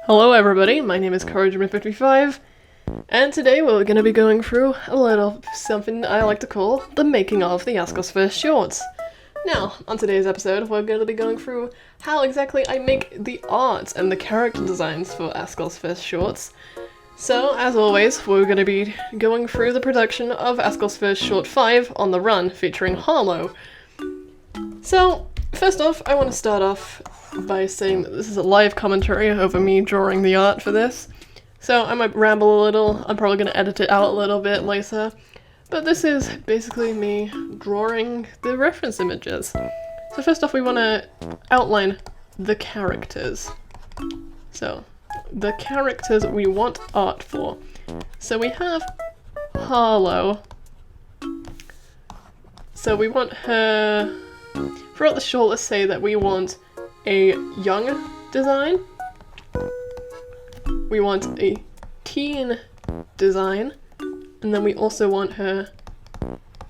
Hello everybody, my name is Courageman55, and today we're going to be going through a little something I like to call the making of the Askosverse shorts. Now, on today's episode, we're going to be going through how exactly I make the art and the character designs for Askosverse shorts. So, as always, we're going to be going through the production of Askosverse Short 5 on the Run, featuring Harlow. So, first off, I want to start off by saying that this is a live commentary over me drawing the art for this. So I might ramble a little, I'm probably going to edit it out a little bit later. But this is basically me drawing the reference images. So first off we want to outline the characters. So, the characters we want art for. So we have Harlow. So we want her... Throughout the short, let's say that we want a young design, we want a teen design, and then we also want her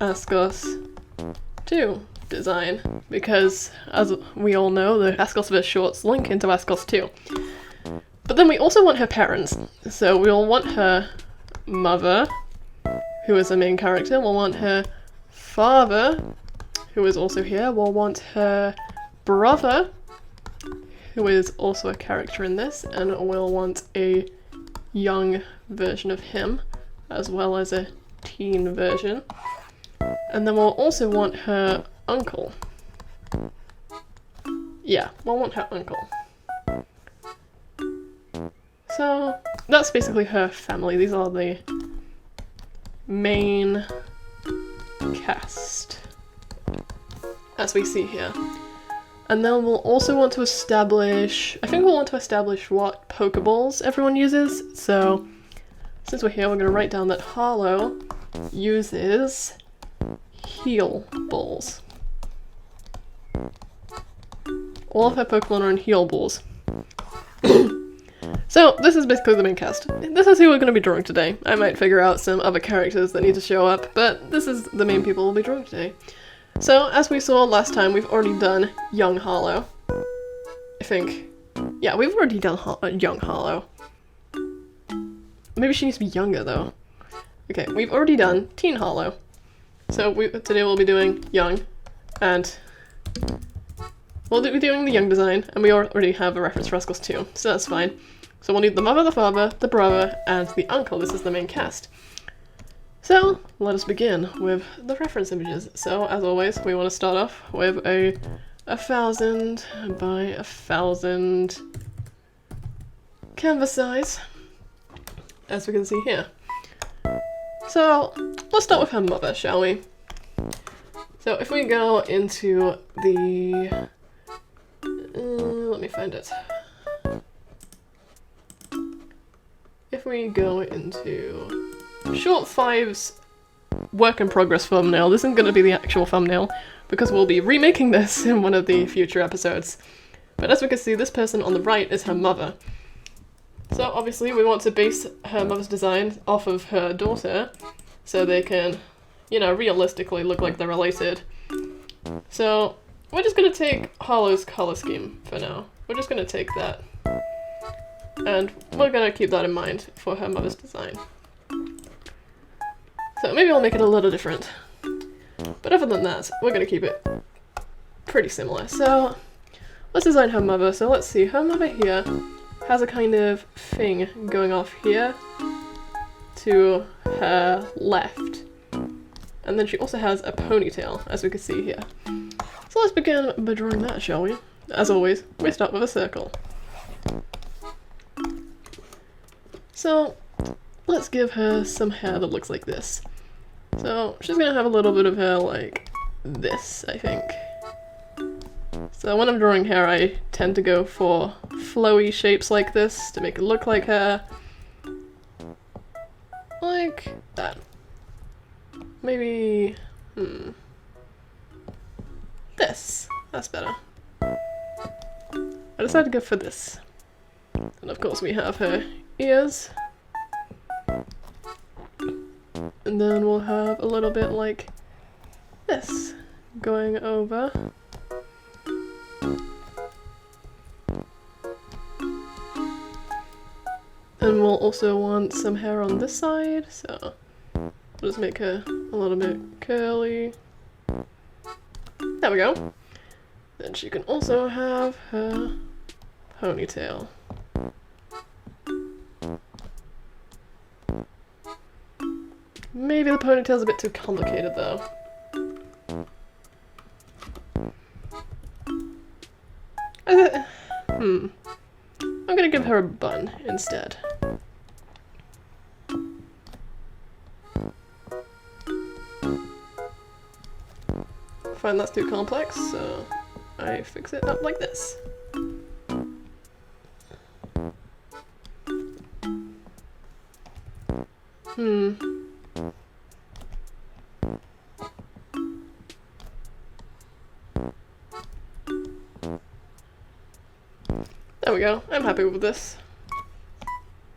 Askos 2 design, because as we all know, the Askosverse shorts link into Askos 2. But then we also want her parents, so we'll want her mother, who is the main character, we'll want her father, who is also here, we'll want her brother, who is also a character in this, and we'll want a young version of him, as well as a teen version. And then we'll also want her uncle. Yeah, we'll want her uncle. So, that's basically her family. These are the main cast, as we see here. And then we'll also want to establish, I think we'll want to establish what Pokeballs everyone uses. So, since we're here, we're going to write down that Harlow uses heal balls. All of her Pokemon are in heal balls. So, this is basically the main cast. This is who we're going to be drawing today. I might figure out some other characters that need to show up, but this is the main people we'll be drawing today. So, as we saw last time, we've already done young Harlow. I think. Yeah, we've already done young Harlow. Maybe she needs to be younger, though. Okay, we've already done teen Harlow. So, today we'll be doing young, and we'll be doing the young design, and we already have a reference for Askos 2, so that's fine. So we'll need the mother, the father, the brother, and the uncle. This is the main cast. So, let us begin with the reference images. So, as always, we want to start off with a 1000 by 1000 canvas size, as we can see here. So, let's start with her mother, shall we? So, if we go into the... let me find it. If we go into Short 5's work in progress thumbnail, this isn't going to be the actual thumbnail, because we'll be remaking this in one of the future episodes. But as we can see, this person on the right is her mother. So obviously we want to base her mother's design off of her daughter, so they can, you know, realistically look like they're related. So we're just going to take Harlow's color scheme for now. We're just going to take that. And we're going to keep that in mind for her mother's design. So maybe I'll make it a little different. But other than that, we're going to keep it pretty similar. So let's design her mother. So let's see, her mother here has a kind of thing going off here to her left. And then she also has a ponytail, as we can see here. So let's begin by drawing that, shall we? As always, we start with a circle. So let's give her some hair that looks like this. So she's gonna have a little bit of hair like this, I think. So when I'm drawing hair, I tend to go for flowy shapes like this to make it look like hair. Like that. Maybe... this. That's better. I decided to go for this. And of course we have her ears. And then we'll have a little bit like this going over. And we'll also want some hair on this side, so we'll just make her a little bit curly. There we go. Then she can also have her ponytail. Maybe the ponytail's a bit too complicated though. I'm gonna give her a bun instead. I find that's too complex, so I fix it up like this. There we go, I'm happy with this.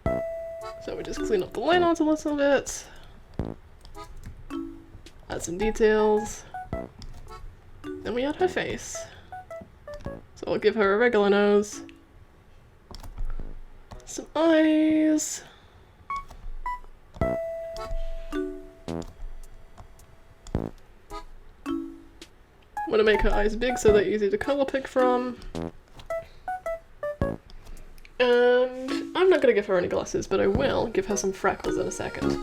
So we just clean up the line art a little bit. Add some details. Then we add her face. So I'll give her a regular nose. Some eyes. Want to make her eyes big so they're easy to color pick from. And I'm not going to give her any glasses, but I will give her some freckles in a second.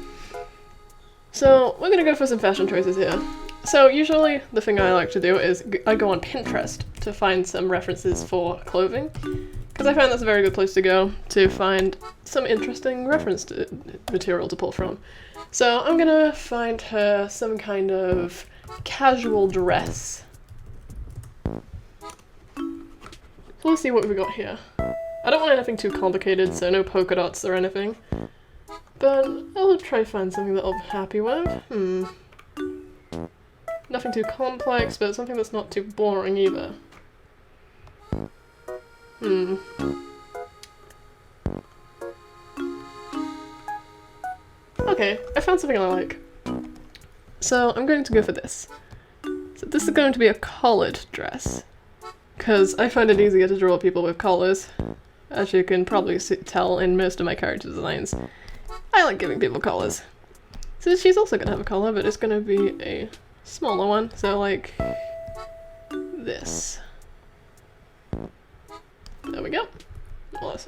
So we're going to go for some fashion choices here. So usually the thing I like to do is I go on Pinterest to find some references for clothing, because I find that's a very good place to go to find some interesting reference material to pull from. So I'm going to find her some kind of casual dress. So let's see what we've got here. I don't want anything too complicated, so no polka dots or anything. But I'll try to find something that I'll be happy with. Nothing too complex, but something that's not too boring either. Okay, I found something I like. So I'm going to go for this. So this is going to be a collared dress, because I find it easier to draw people with collars. As you can probably tell in most of my character designs, I like giving people collars. So she's also going to have a collar, but it's going to be a smaller one, so like this. There we go. Well, it's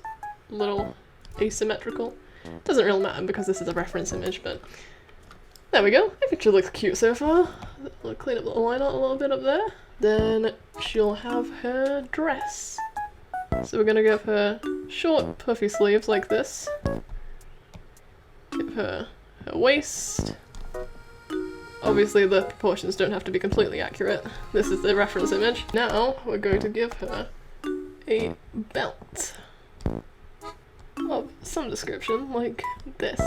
a little asymmetrical. Doesn't really matter because this is a reference image, but there we go. I think she looks cute so far. I'll clean up the line out a little bit up there. Then she'll have her dress. So we're gonna give her short puffy sleeves like this. Give her her waist. Obviously the proportions don't have to be completely accurate. This is the reference image. Now we're going to give her a belt of some description, like this.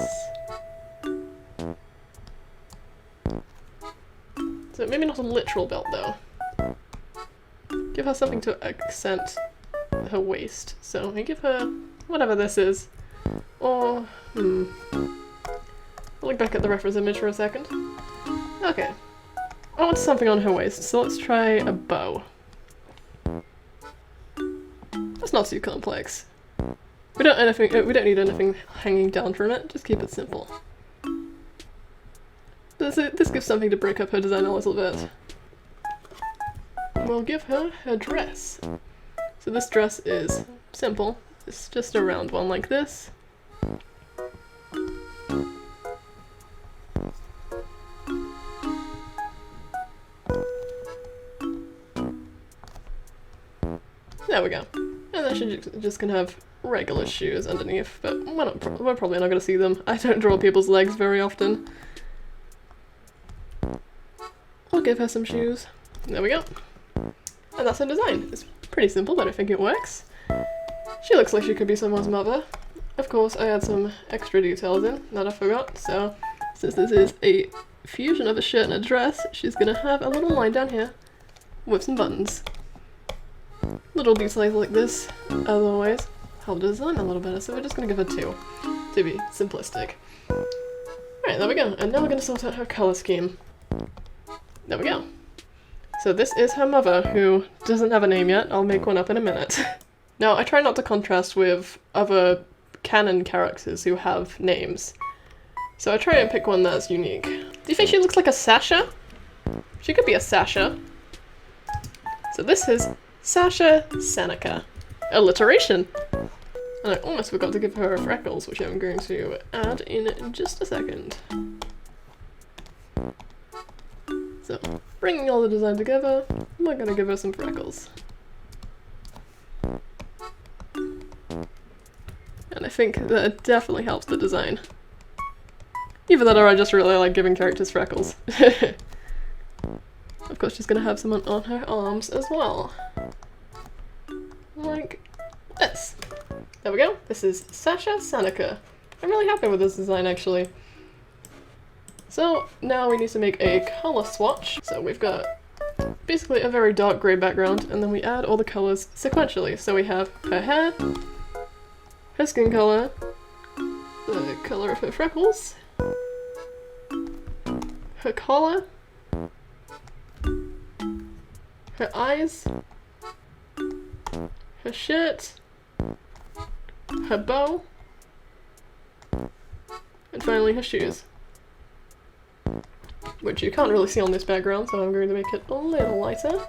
So maybe not a literal belt though. Give her something to accent her waist. So we give her whatever this is. Or, I'll look back at the reference image for a second. Okay. I want something on her waist, so let's try a bow. That's not too complex. We don't need anything hanging down from it, just keep it simple. This gives something to break up her design a little bit. We'll give her her dress. So this dress is simple. It's just a round one like this. There we go. And then she's just gonna have regular shoes underneath, but we're probably not gonna see them. I don't draw people's legs very often. I'll give her some shoes. There we go. And that's her design. It's pretty simple, but I think it works. She looks like she could be someone's mother. Of course, I had some extra details in that I forgot, so since this is a fusion of a shirt and a dress, she's gonna have a little line down here with some buttons. Little details like this, as always, help the design a little better, so we're just gonna give her 2 to be simplistic. Alright, there we go, and now we're gonna sort out her colour scheme. There we go. So this is her mother, who doesn't have a name yet. I'll make one up in a minute. Now, I try not to contrast with other canon characters who have names. So I try and pick one that's unique. Do you think she looks like a Sasha? She could be a Sasha. So this is Sasha Seneca. Alliteration! And I almost forgot to give her freckles, which I'm going to add in just a second. So, bringing all the design together, we're gonna give her some freckles. And I think that definitely helps the design. Either that or I just really like giving characters freckles. Of course she's gonna have some on her arms as well. Like this. There we go. This is Sasha Seneca. I'm really happy with this design actually. So now we need to make a color swatch. So we've got basically a very dark grey background and then we add all the colors sequentially. So we have her hair, her skin color, the color of her freckles, her collar, her eyes, her shirt, her bow, and finally her shoes. Which you can't really see on this background, so I'm going to make it a little lighter.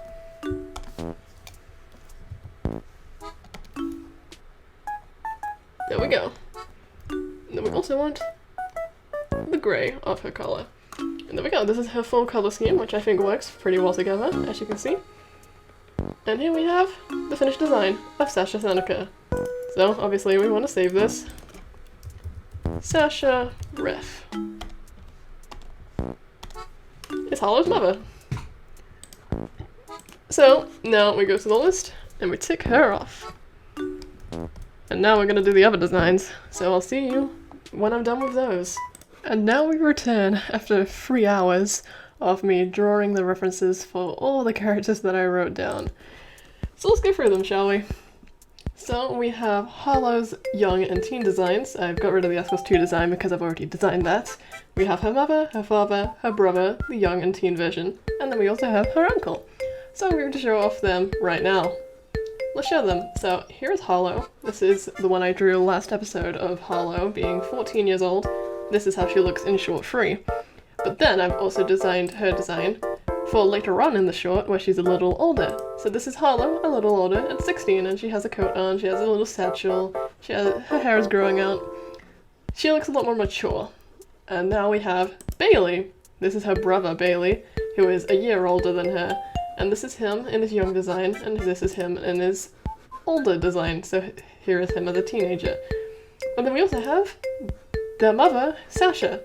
There we go. And then we also want the grey of her collar. And there we go, this is her full colour scheme, which I think works pretty well together, as you can see. And here we have the finished design of Sasha Seneca. So, obviously we want to save this. Sasha Ref is Hollow's mother. So, now we go to the list, and we tick her off. And now we're gonna do the other designs, so I'll see you when I'm done with those. And now we return after 3 hours of me drawing the references for all the characters that I wrote down. So let's go through them, shall we? So we have Hollow's young and teen designs. I've got rid of the Askosverse 2 design because I've already designed that. We have her mother, her father, her brother, the young and teen version, and then we also have her uncle. So I'm going to show off them right now. Let's show them. So here's Hollow. This is the one I drew last episode of Hollow being 14 years old. This is how she looks in short 3. But then I've also designed her design for later on in the short where she's a little older. So this is Hollow, a little older, at 16, and she has a coat on, she has a little satchel, her hair is growing out. She looks a lot more mature. And now we have Bailey. This is her brother Bailey, who is a year older than her. And this is him in his young design, and this is him in his older design. So here is him as a teenager. And then we also have their mother, Sasha.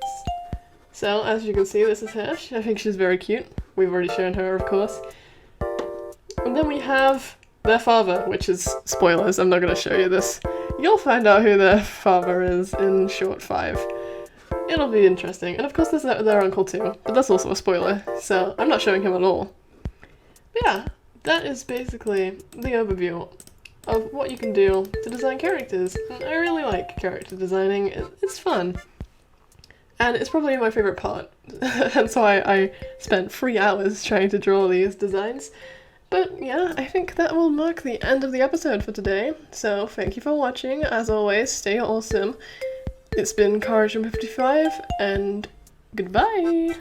So as you can see, this is her. I think she's very cute. We've already shown her, of course. And then we have their father, which is spoilers. I'm not going to show you this. You'll find out who their father is in short 5. It'll be interesting. And of course there's their uncle too, but that's also a spoiler, so I'm not showing him at all. But yeah, that is basically the overview of what you can do to design characters. And I really like character designing, it's fun. And it's probably my favourite part. That's why I spent 3 hours trying to draw these designs. But yeah, I think that will mark the end of the episode for today. So thank you for watching. As always, stay awesome. It's been Courage 55, and goodbye!